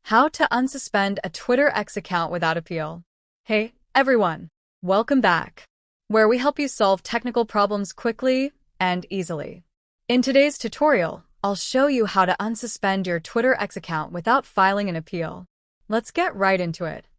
How to unsuspend a Twitter X account without appeal. Hey, everyone. Welcome back, where we help you solve technical problems quickly and easily. In today's tutorial, I'll show you how to unsuspend your Twitter X account without filing an appeal. Let's get right into it.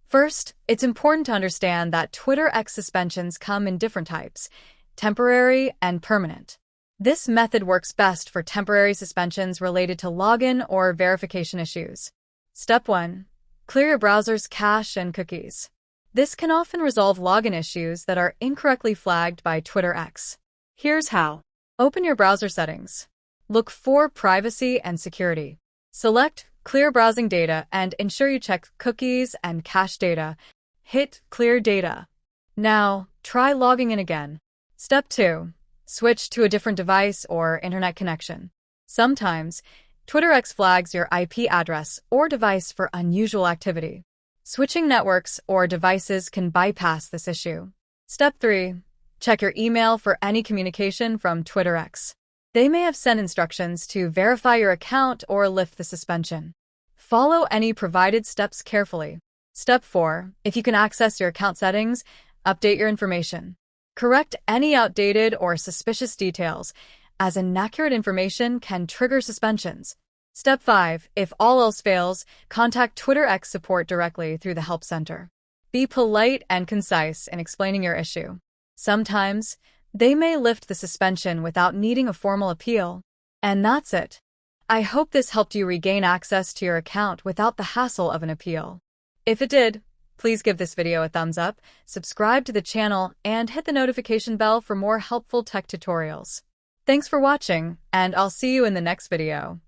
First, it's important to understand that Twitter X suspensions come in different types: temporary and permanent. This method works best for temporary suspensions related to login or verification issues. Step 1. Clear your browser's cache and cookies. This can often resolve login issues that are incorrectly flagged by Twitter X. Here's how. Open your browser settings. Look for Privacy and Security. Select Clear Browsing Data and ensure you check Cookies and Cache Data. Hit Clear Data. Now, try logging in again. Step 2. Switch to a different device or internet connection. Sometimes, Twitter X flags your IP address or device for unusual activity. Switching networks or devices can bypass this issue. Step 3. Check your email for any communication from Twitter X. They may have sent instructions to verify your account or lift the suspension. Follow any provided steps carefully. Step 4. If you can access your account settings, update your information. Correct any outdated or suspicious details, as inaccurate information can trigger suspensions. Step 5. If all else fails, contact Twitter X support directly through the Help Center. Be polite and concise in explaining your issue. Sometimes, they may lift the suspension without needing a formal appeal. And that's it. I hope this helped you regain access to your account without the hassle of an appeal. If it did, please give this video a thumbs up, subscribe to the channel, and hit the notification bell for more helpful tech tutorials. Thanks for watching, and I'll see you in the next video.